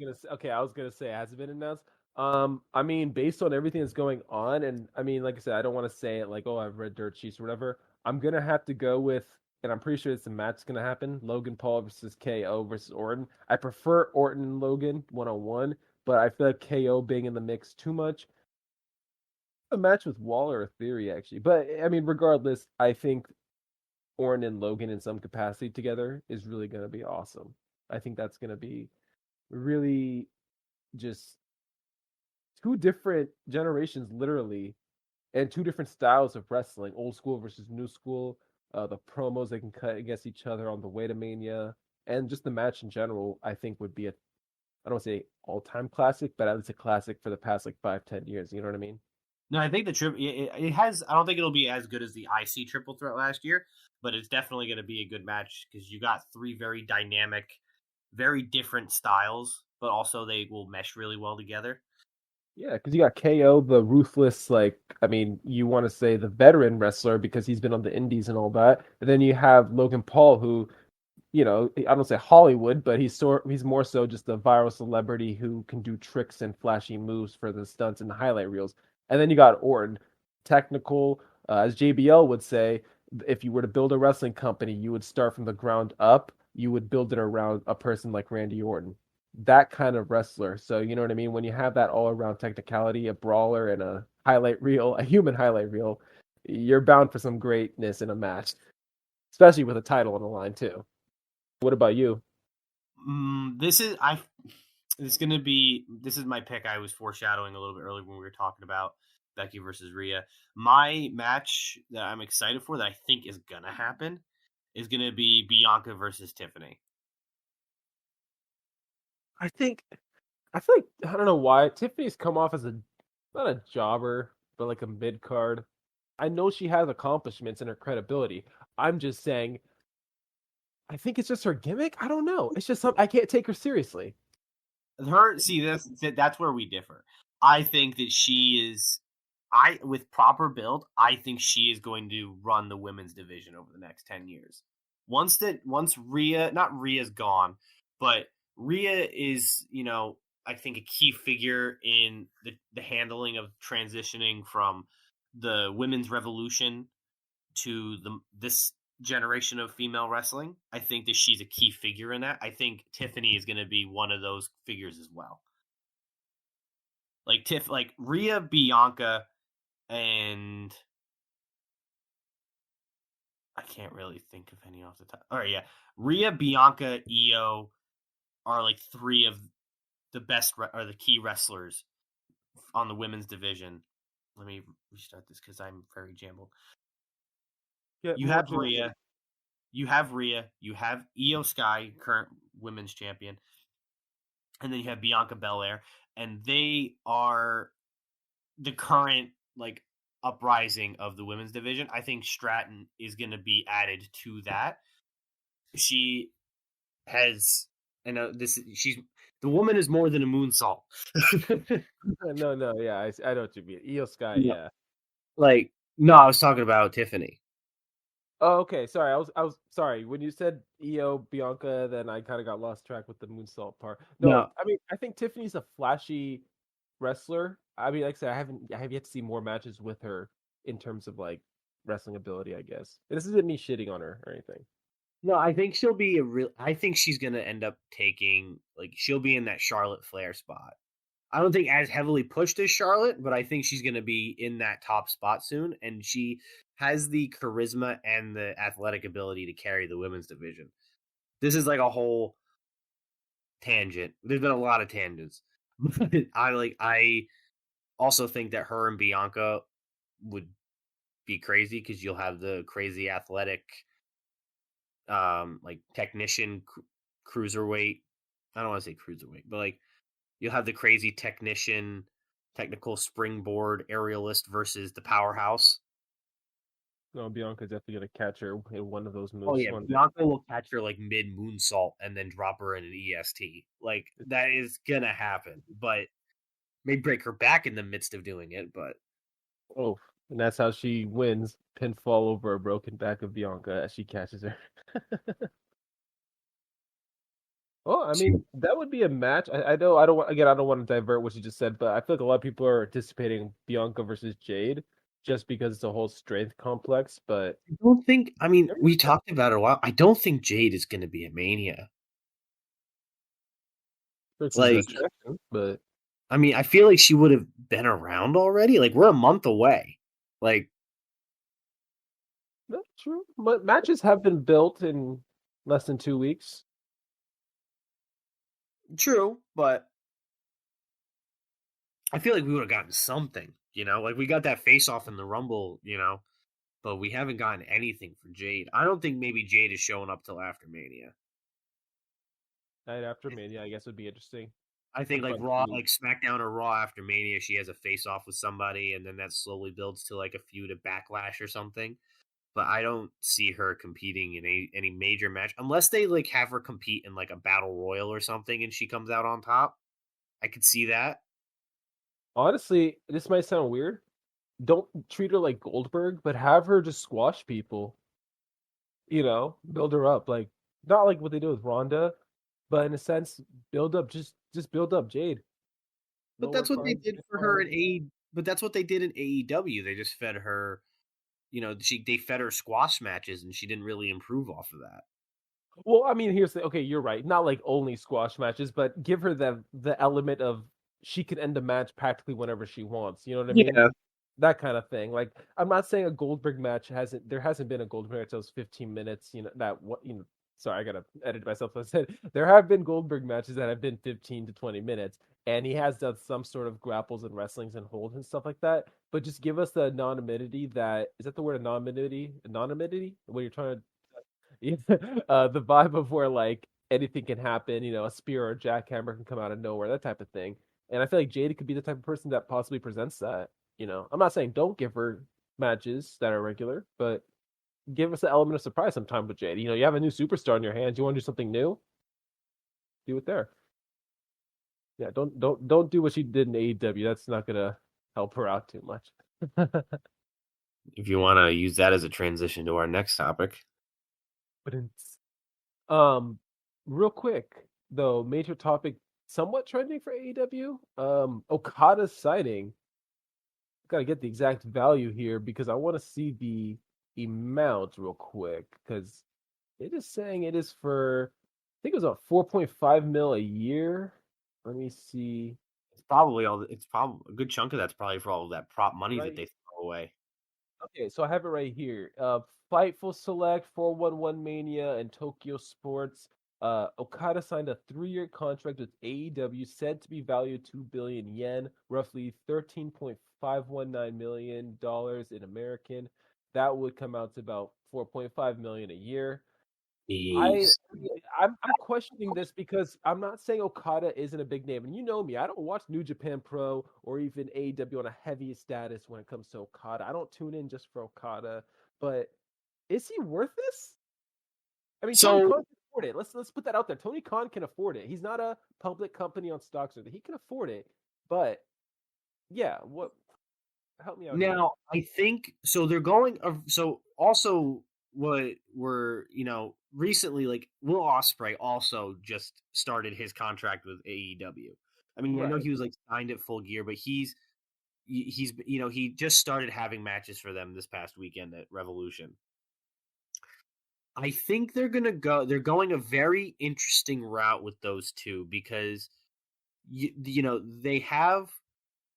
gonna say, has it been announced? I mean, based on everything that's going on, and I mean, like I said, I don't want to say it like, oh, I've read dirt sheets or whatever. I'm gonna have to go with, and I'm pretty sure it's a match that's gonna happen: Logan Paul versus KO versus Orton. I prefer Orton and Logan 1-on-1, but I feel like KO being in the mix too much. A match with Waller or Theory actually, but I mean, regardless, I think Orton and Logan in some capacity together is really gonna be awesome. I think that's gonna be really just two different generations, literally, and two different styles of wrestling, old school versus new school. The promos they can cut against each other on the way to Mania, and just the match in general, I think would be I don't want to say all time classic, but at least a classic for the past like 5-10 years. You know what I mean? No, I think the triple it has. I don't think it'll be as good as the IC triple threat last year, but it's definitely going to be a good match because you got three very dynamic, very different styles, but also they will mesh really well together. Yeah, because you got KO, the ruthless, like, I mean, you want to say the veteran wrestler because he's been on the indies and all that. And then you have Logan Paul, who I don't say Hollywood, but he's more so just a viral celebrity who can do tricks and flashy moves for the stunts and the highlight reels. And then you got Orton, technical, as JBL would say, if you were to build a wrestling company, you would start from the ground up. You would build it around a person like Randy Orton, that kind of wrestler. So you know what I mean? When you have that all around technicality, a brawler and a highlight reel, a human highlight reel, you're bound for some greatness in a match, especially with a title on the line too. What about you? This is I. It's gonna be. This is my pick. I was foreshadowing a little bit earlier when we were talking about Becky versus Rhea. My match that I'm excited for, that I think is gonna happen, is gonna be Bianca versus Tiffany. I think I feel like I don't know why Tiffany's come off as a not a jobber, but like a mid card. I know she has accomplishments and her credibility. I'm just saying I think it's just her gimmick. I don't know. It's just something I can't take her seriously. That's where we differ. I think that she is. I with proper build, I think she is going to run the women's division over the next 10 years. Once Rhea, not Rhea's gone, but Rhea is, I think a key figure in the handling of transitioning from the women's revolution to this generation of female wrestling. I think that she's a key figure in that. I think Tiffany is going to be one of those figures as well. Like Rhea, Bianca, and I can't really think of any off the top. All right, yeah, Rhea, Bianca, Io are like three of the best or the key wrestlers on the women's division. Let me restart this because I'm very jumbled. Get You more have jam. Rhea, you have Rhea, you have Io Sky, current women's champion, and then you have Bianca Belair, and they are the current like uprising of the women's division. I think Stratton is going to be added to that. She has, and she's the woman is more than a moonsault. No, yeah, I know what you mean. Io Sky, No, yeah. like no, I was talking about Tiffany. Oh, okay. Sorry, I was sorry. When you said Io Bianca, then I kind of got lost track with the moonsault part. No, No, I mean I think Tiffany's a flashy wrestler. I mean, like I said, I have yet to see more matches with her in terms of like wrestling ability, I guess. And this isn't me shitting on her or anything. no, I think she'll be a real. I think she's gonna end up taking she'll be in that Charlotte Flair spot. I don't think as heavily pushed as Charlotte, but I think she's going to be in that top spot soon. And she has the charisma and the athletic ability to carry the women's division. This is like a whole tangent. There's been a lot of tangents. I also think that her and Bianca would be crazy because you'll have the crazy athletic, like technician cruiserweight. I don't want to say cruiserweight, but like you'll have the crazy technical springboard aerialist versus the powerhouse. No, Bianca's definitely gonna catch her in one of those Oh moves. yeah, One. Bianca will catch her like mid moonsault and then drop her in an EST. Like that is gonna happen, but may break her back in the midst of doing it. But Oh, and that's how she wins. Pinfall over a broken back of Bianca as she catches her. Well, I mean, that would be a match. I know I don't want again. I don't want to divert what you just said, but I feel like a lot of people are anticipating Bianca versus Jade just because it's a whole strength complex. But I don't think. I mean, we talked about it a while. I don't think Jade is going to be a Mania. versus Like, attraction, but I mean, I feel like she would have been around already. Like, we're a month away. Like, that's true. But matches have been built in less than 2 weeks. true, but I feel like we would have gotten something. Like we got that face off in the Rumble. But we haven't gotten anything for Jade. I don't think maybe Jade is showing up till after Mania. Night after Mania, I guess would be interesting. I Trying think to like find Raw, the like SmackDown or Raw after Mania, she has a face off with somebody, and then that slowly builds to like a feud of Backlash or something. But I don't see her competing in any major match unless they like have her compete in like a battle royal or something, and she comes out on top. I could see that. honestly, this might sound weird. Don't treat her like Goldberg, but have her just squash people. Build her up. Like not like what they do with Ronda, but in a sense, build up. Just build up Jade. But No that's what they did for her in requirement. A. But that's what they did in AEW. They just fed her. They fed her squash matches, and she didn't really improve off of that. Well, I mean, here's the okay. You're right. Not like only squash matches, but give her the element of she can end the match practically whenever she wants. You know what I mean? Yeah, That kind of thing. Like I'm not saying a Goldberg match hasn't there hasn't been a Goldberg match that was 15 minutes, that what sorry, I gotta edit myself. I said there have been Goldberg matches that have been 15 to 20 minutes, and he has done some sort of grapples and wrestlings and holds and stuff like that. But just give us the anonymity that is that the word anonymity? Anonymity? When you're trying to the vibe of where like anything can happen, a spear or a jackhammer can come out of nowhere, that type of thing. And I feel like Jada could be the type of person that possibly presents that. I'm not saying don't give her matches that are regular, but give us an element of surprise sometime with Jade. You have a new superstar in your hands. You want to do something new? Do it there. Yeah, don't do what she did in AEW. That's not gonna help her out too much. if you want to use that as a transition to our next topic. But it's um real quick though, major topic somewhat trending for AEW. Okada's sighting. Gotta get the exact value here because I want to see the amount real quick because it is saying it is for I think it was about 4.5 mil a year. Let me see. It's probably a good chunk of that's probably for all of that prop money that Right. they throw away. Okay, so I have it right here. Fightful Select, 411 Mania, and Tokyo Sports. Okada signed a 3-year contract with AEW, said to be valued 2 billion yen, roughly $13.519 million in American. That would come out to about 4.5 million a year. I Jeez. I'm questioning this because I'm not saying Okada isn't a big name, and you know me, I don't watch New Japan Pro or even AEW on a heavy status when it comes to Okada. I don't tune in just for Okada, but is he worth this? I mean, Tony So Khan can afford it. Let's put that out there. Tony Khan can afford it. He's not a public company on stocks or anything. He can afford it, but yeah, what? Help me out here. now I think so. They're going. So also, what were recently like Will Ospreay also just started his contract with AEW. I mean, I know Right. he was like signed at Full Gear, but he's he just started having matches for them this past weekend at Revolution. I think they're going a very interesting route with those two because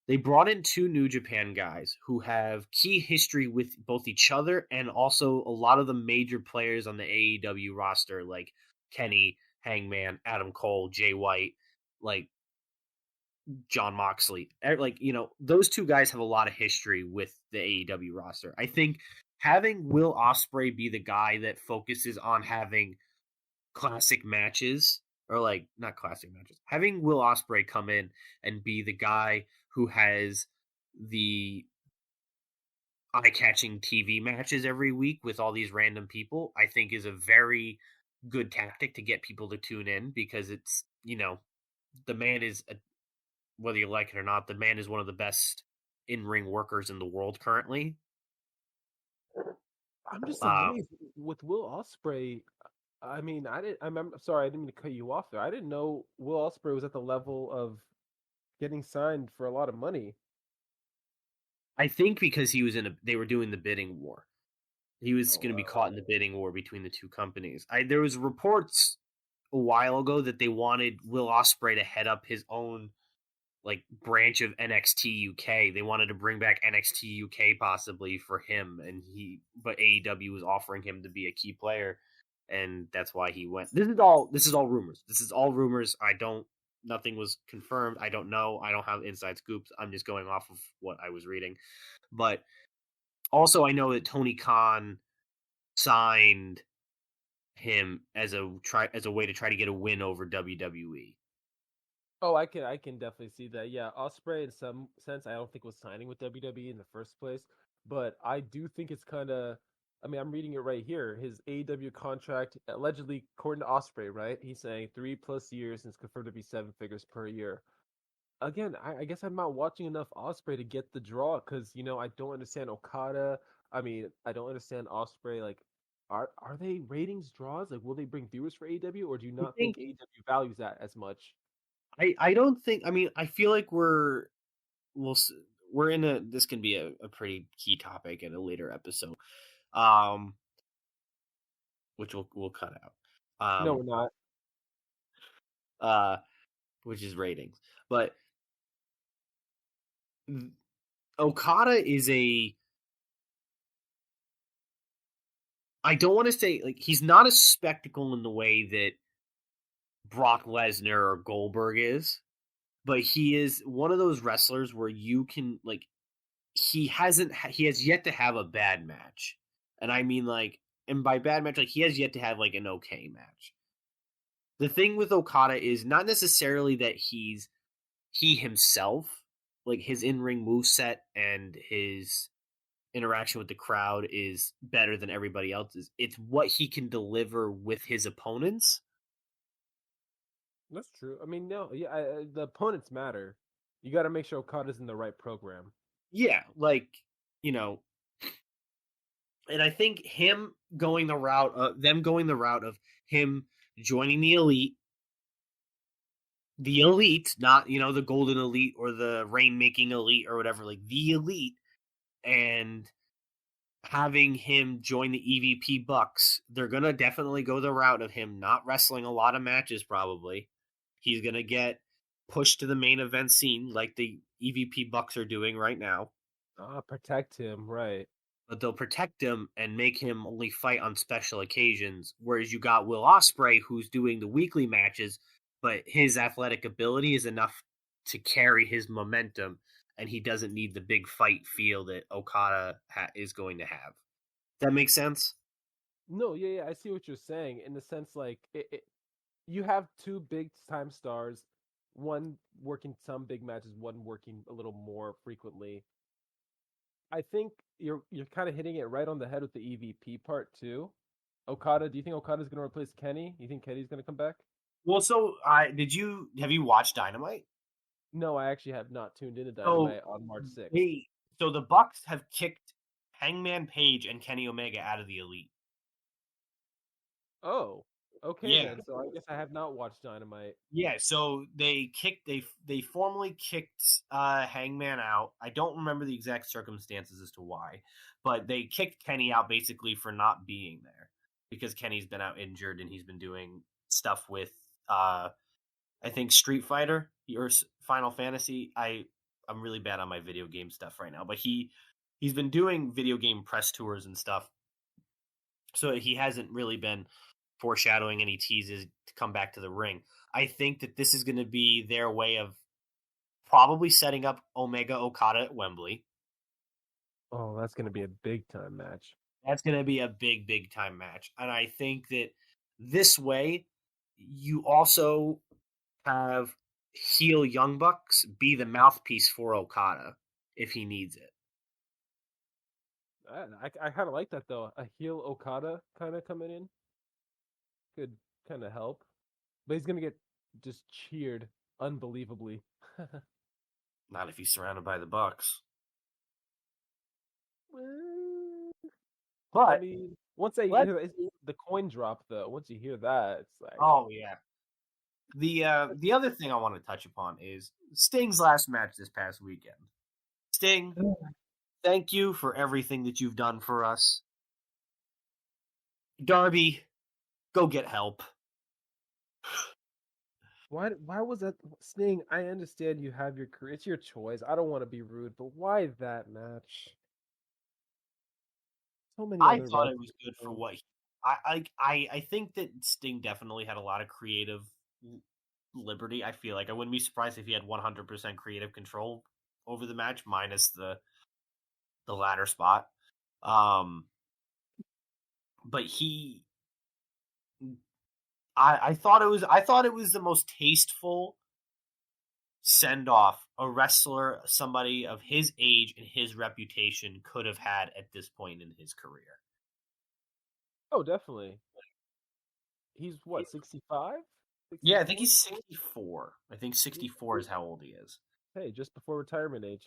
they brought in two New Japan guys who have key history with both each other and also a lot of the major players on the AEW roster like Kenny, Hangman, Adam Cole, Jay White, like John Moxley. Those two guys have a lot of history with the AEW roster. I think having Will Ospreay be the guy that focuses on having classic matches or like not classic matches. Having Will Ospreay come in and be the guy who has the eye-catching TV matches every week with all these random people, I think is a very good tactic to get people to tune in because it's, the man is, whether you like it or not, the man is one of the best in-ring workers in the world currently. I'm just Uh, amazed with Will Ospreay. I mean, I'm sorry, I didn't mean to cut you off there. I didn't know Will Ospreay was at the level of getting signed for a lot of money. I think because they were doing the bidding war. He was Oh going to be wow. caught in the bidding war between the two companies. There was reports a while ago that they wanted Will Ospreay to head up his own like branch of NXT UK. They wanted to bring back NXT UK possibly for him, but AEW was offering him to be a key player, and that's why he went. This is all rumors. This is all rumors. Nothing was confirmed. I don't know. I don't have inside scoops. I'm just going off of what I was reading. But also, I know that Tony Khan signed him as a way to try to get a win over WWE. Oh, I can definitely see that. Yeah, Osprey in some sense I don't think was signing with WWE in the first place, but I do think it's kind of. I mean, I'm reading it right here. His AEW contract allegedly, according to Osprey, right? He's saying 3+ years and it's confirmed to be 7 figures per year. Again, I guess I'm not watching enough Osprey to get the draw because I don't understand Okada. I mean, I don't understand Osprey. Like, are they ratings draws? Like, will they bring viewers for AEW, or do you I not think think AEW values that as much? I don't think. I mean, I feel like we'll we're in a this can be a pretty key topic in a later episode, um, which we'll cut out, No, we're not. uh, which is ratings. But Okada is a. I don't want to say like he's not a spectacle in the way that Brock Lesnar or Goldberg is, but he is one of those wrestlers where you can like he has yet to have a bad match. And I mean and by bad match, like he has yet to have like an okay match. The thing with Okada is not necessarily that he himself, like his in-ring moveset and his interaction with the crowd is better than everybody else's. It's what he can deliver with his opponents. That's true. I mean, no, yeah, the opponents matter. You got to make sure Okada's in the right program. Yeah, you know, and I think them going the route of him joining the elite, not the golden elite or the rainmaking elite or whatever, like the elite, and having him join the EVP Bucks. They're gonna definitely go the route of him not wrestling a lot of matches. Probably, he's gonna get pushed to the main event scene like the EVP Bucks are doing right now. Protect him, right? But they'll protect him and make him only fight on special occasions. Whereas you got Will Ospreay, who's doing the weekly matches, but his athletic ability is enough to carry his momentum, and he doesn't need the big fight feel that Okada is going to have. That makes sense. No, yeah, yeah, I see what you're saying in the sense like you have two big time stars, one working some big matches, one working a little more frequently. I think you're kind of hitting it right on the head with the EVP part too. Okada, do you think Okada's going to replace Kenny? You think Kenny's going to come back? Well, so I did you have you watched Dynamite? No, I actually have not tuned into So Dynamite on March 6th. they so the Bucks have kicked Hangman Page and Kenny Omega out of the Elite. Oh, okay Yeah, then. So I guess I have not watched Dynamite. yeah, so they formally kicked Hangman out. I don't remember the exact circumstances as to why, but they kicked Kenny out basically for not being there because Kenny's been out injured and he's been doing stuff with I think Street Fighter or Final Fantasy. I'm really bad on my video game stuff right now, but he's been doing video game press tours and stuff. So he hasn't really been foreshadowing any teases to come back to the ring. I think that this is going to be their way of probably setting up Omega Okada at Wembley. Oh, that's going to be a big time match. That's going to be a big time match. And I think that this way, you also have heel Young Bucks be the mouthpiece for Okada if he needs it. I kind of like that though. A heel Okada kind of coming in could kind of help, but he's gonna get just cheered unbelievably. Not if he's surrounded by the Bucks. Well, I But mean, once I let's hear the coin drop though, once you hear that, it's like, oh yeah. The other thing I want to touch upon is Sting's last match this past weekend. Sting, thank you for everything that you've done for us. Darby, go get help. why was that Sting? I understand you have your career, it's your choice. I don't want to be rude, but why that match? So many I other thought it wrestlers. was good for what I think that Sting definitely had a lot of creative liberty. I feel like I wouldn't be surprised if he had 100% creative control over the match, minus the ladder spot. Um, but I thought it was the most tasteful send off a wrestler, somebody of his age and his reputation, could have had at this point in his career. Oh, definitely. He's what, 65? Yeah, I think 64? he's 64. I think 64 is how old he is. Hey, just before retirement age.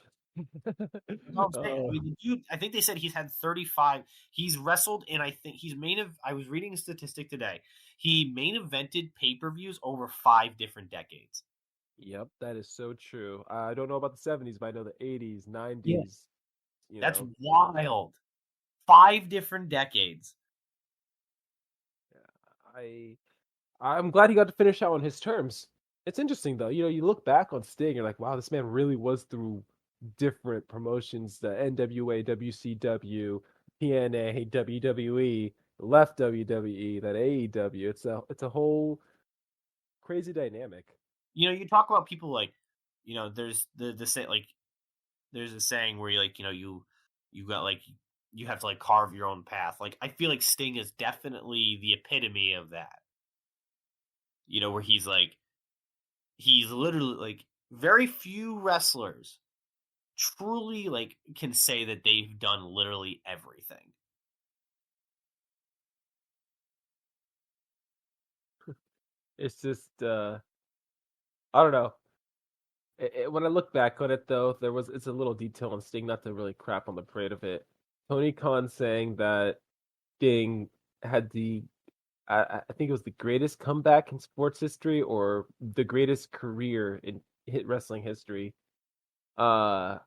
No, I'm saying, I Oh, mean, the dude, I think they said he's had 35. He's wrestled, and I think he's I was reading a statistic today. He main evented pay per views over 5 different decades. yep, that is so true. I don't know about the 70s, but I know the 80s, Yeah. 90s, you That's know. wild. 5 different decades. I I'm glad he got to finish out on his terms. It's interesting though. You look back on Sting, you're like, wow, this man really was through different promotions, the NWA, WCW, TNA, WWE, left WWE, that AEW. It's a whole crazy dynamic. You talk about people like, there's the say like there's a saying where you got like you have to like carve your own path. Like I feel like Sting is definitely the epitome of that. Where he's literally like very few wrestlers truly like can say that they've done literally everything. It's just I don't know. When I look back on it, though, it's a little detail on Sting, not to really crap on the parade of it. Tony Khan saying that Sting had I think it was the greatest comeback in sports history or the greatest career in hit wrestling history. Uh,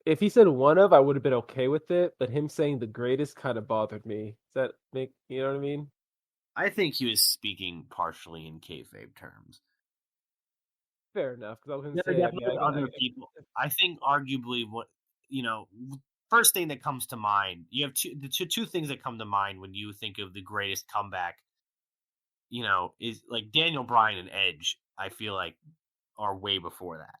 if he said one of, I would have been okay with it, but him saying the greatest kind of bothered me. Does that make you know what I mean? I think he was speaking partially in kayfabe terms. Fair enough, because I was gonna There are say, I mean, definitely other people. I think arguably you know, first thing that comes to mind, you have two things that come to mind when you think of the greatest comeback, is like Daniel Bryan and Edge, I feel like are way before that.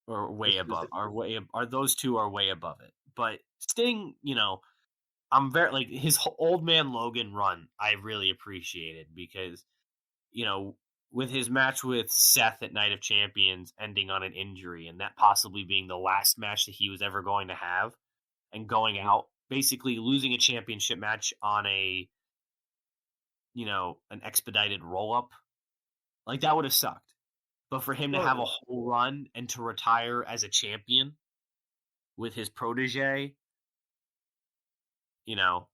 Or way above. Are those two are way above it. But Sting, I'm very like his old man Logan run, I really appreciated because, you know, with his match with Seth at Night of Champions ending on an injury and that possibly being the last match that he was ever going to have and going out basically losing a championship match on an expedited roll up, like that would have sucked. But for him to Oh have a yeah. whole run and to retire as a champion with his protege,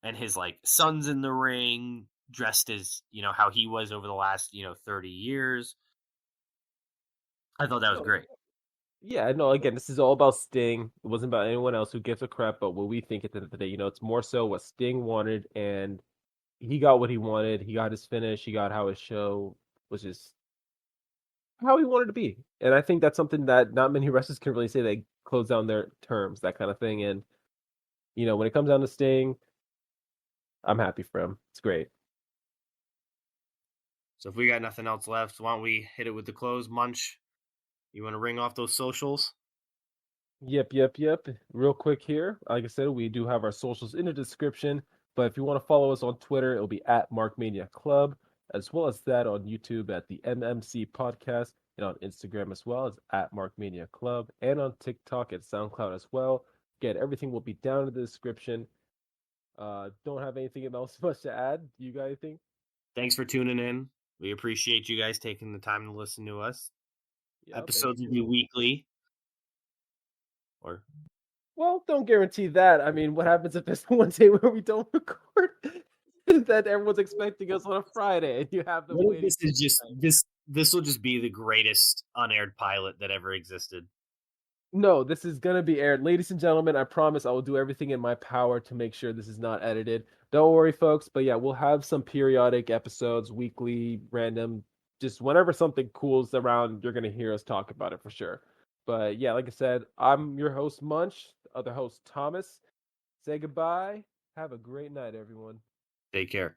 and his like sons in the ring dressed as, how he was over the last, 30 years. I thought that was No, great. yeah, no, again, this is all about Sting. It wasn't about anyone else who gives a crap about what we think at the end of the day. It's more so what Sting wanted, and he got what he wanted. He got his finish. He got how his show was just how he wanted to be. And I think that's something that not many wrestlers can really say. They close down their terms, that kind of thing. And, when it comes down to Sting, I'm happy for him. It's great. So if we got nothing else left, why don't we hit it with the close? Munch, you want to ring off those socials? Yep, yep, yep. Real quick here. Like I said, we do have our socials in the description. But if you want to follow us on Twitter, it'll be at Markmania Club, as well as that on YouTube at the MMC Podcast, and on Instagram as well as at Markmania Club, and on TikTok and SoundCloud as well. Again, everything will be down in the description. Don't have anything else much to add. You got anything? Thanks for tuning in. We appreciate you guys taking the time to listen to us. Yep. And Episodes will be weekly. Or well, don't guarantee that. I mean, what happens if there's one day where we don't record? That everyone's expecting us on a Friday, and you have them what if waiting. this is just this will just be the greatest unaired pilot that ever existed. No, this is gonna be aired, ladies and gentlemen. I promise I will do everything in my power to make sure this is not edited. Don't worry, folks. But yeah, we'll have some periodic episodes, weekly, random, just whenever something cool's around, you're gonna hear us talk about it for sure. But yeah, like I said, I'm your host Munch, the other host Thomas. Say goodbye. Have a great night, everyone. Take care.